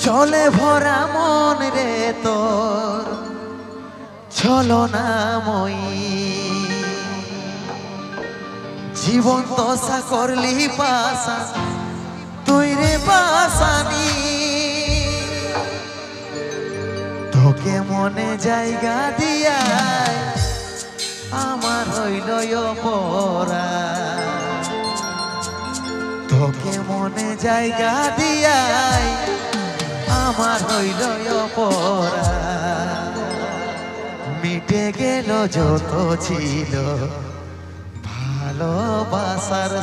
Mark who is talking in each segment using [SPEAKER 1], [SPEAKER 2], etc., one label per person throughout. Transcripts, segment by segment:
[SPEAKER 1] চলে ভরা মন রে তোর ছলনাময়ী জীবন দশা করলি পাশা তুই রে পাশানি তোকে মনে জায়গা দিয়াই আমার হইল পরা তোকে মনে জায়গা দিয়াই আমার হইল পরা মিটে গেল যত ছিল ভালোবাসার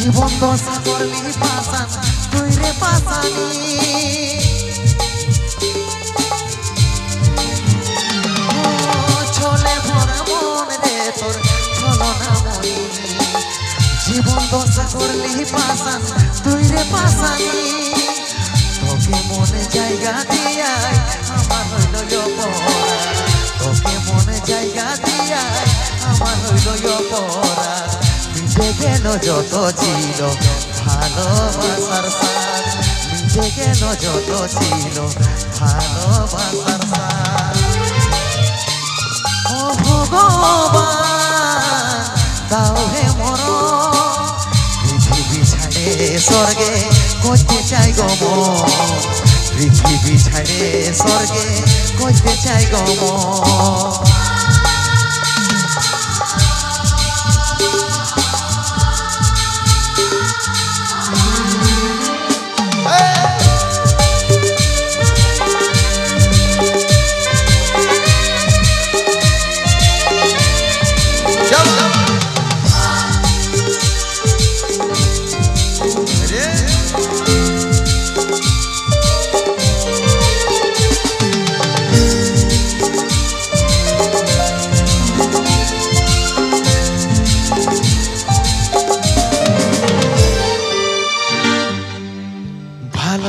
[SPEAKER 1] জীবন দশা করলি পাশান তুই রে পাশানি ছলে ভরা মন রে তোর ছলনাময়ী জীবন দশা করলি পাশান তুই রে পাশানি তোকে মনে জায়গা দিয়াই আমার হইল পরা তোকে মনে জায়গা দিয়াই আমার হইল পরা মিটে গেল যত ছিল ভালোবাসার সাথ মিটে গেল যত ছিল ভালোবাসার সাথ ও ভগবান দাও হে মর পৃথিবী ছাড়ে স্বর্গে করতে চাই গো মন পৃথিবী ছাড়ে স্বর্গে করতে চাই গো মন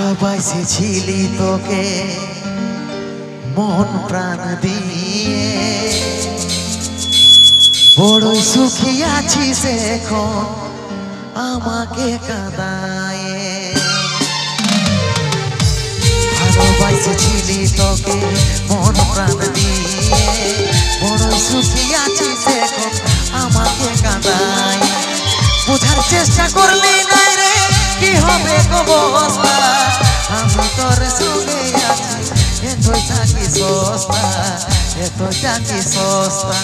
[SPEAKER 1] ভালোবাসেছিলি তোকে মন প্রাণ দিয়ে বড়ই সুখী আছিস এখন আমাকে কাঁদায় ভালোবাসেছিলি তোকে মন প্রাণ দিয়ে বড়ই সুখী আছিস এখন আমাকে কাঁদায় বোঝার চেষ্টা করলি নাই রে কি হবে অবস্থা আমি তোর সঙ্গে আছি এতটা কি সস্তা এতটা কি সস্তা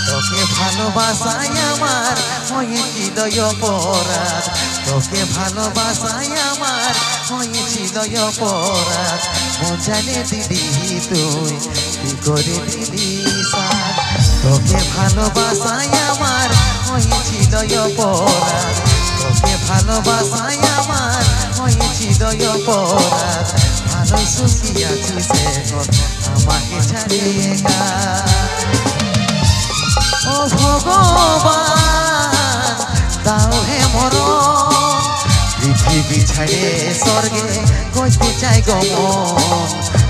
[SPEAKER 1] তোকে ভালোবাসাই আমার হয়েছিল অপরাধ তোকে ভালোবাসাই আমার হয়েছিল অপরাধ বোঝালে দিদি তুই কি করে দিলি সাথ তোকে ভালোবাসাই আমার হয়েছিল অপরাধ তোকে ভালোবাসাই আমার হয়েছিল অপরাধ ভালো সুখী আছিস এখন আমাকে ছাড়িয়ে গা ও ভগবান দাও হে মর পৃথিবী ছাড়ে স্বর্গে করতে চাই গো মন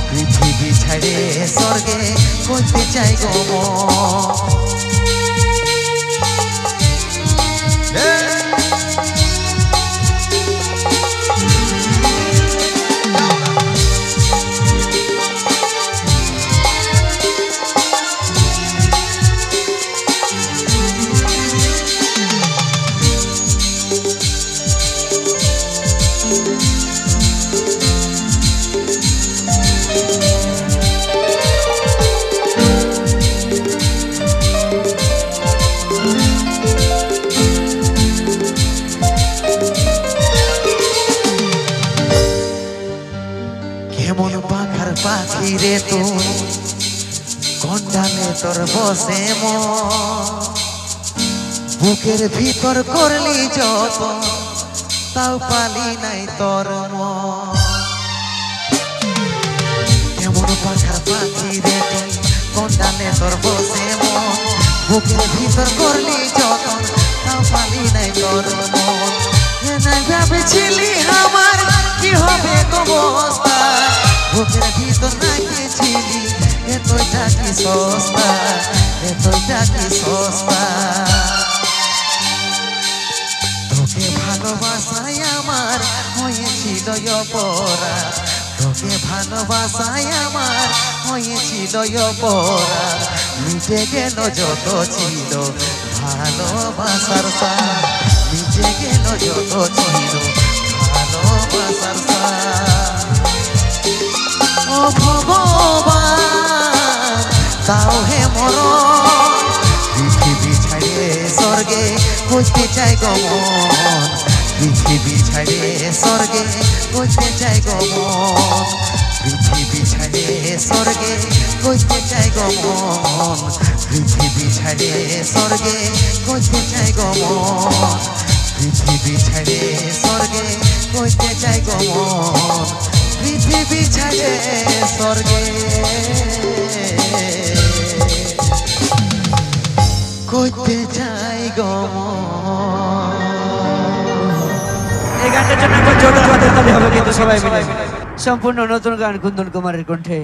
[SPEAKER 1] পৃথিবী ছাড়ে স্বর্গে করতে চাই গো মন কেমন পাখার পাখি রে তুই কোন ডালে তোর বসে মন বুকের ভিতর করলি যত তাও পালি নাই তোর মন কেমন পাখার পাখি রে তুই কোন ডালে তোর বসে মন বুকের ভিতর করলি যত তাও পালি নাই তোর মন ভেবেছিলি আমার কি হবে অবস্থা বুকের ভিতর নাকিছিলি এতটা কি সস্তা এতটা কি সস্তা তোকে ভালোবাসায় আমার হয়েছিল অপরাধ তোকে ভালোবাসায় আমার হয়েছিল অপরাধ মিটে গেল যত ছিল ভালোবাসার সাথ মিটে গেল যত ছিল ভালোবাসার সাথ ও ভগবান তাও হে মরণ পৃথিবী ছাড়িয়ে স্বর্গে খুঁজতে চাই গমন পৃথিবী ছাড়িয়ে স্বর্গে খুঁজতে চাই গমন পৃথিবী ছাড়িয়ে স্বর্গে খুঁজতে চাই গমন পৃথিবী ছাড়িয়ে স্বর্গে খুঁজতে চাই গমন পৃথিবী ছাড়িয়ে স্বর্গে খুঁজতে চাই গমন পৃথিবী ছাড়ে স্বর্গে খুঁজতে চাই গমন
[SPEAKER 2] এই গানটার জন্য একবার জোরদার হাতের তালি হবে কিন্তু সবাই মিলে সম্পূর্ণ নতুন গান কুন্দন কুমারের কণ্ঠে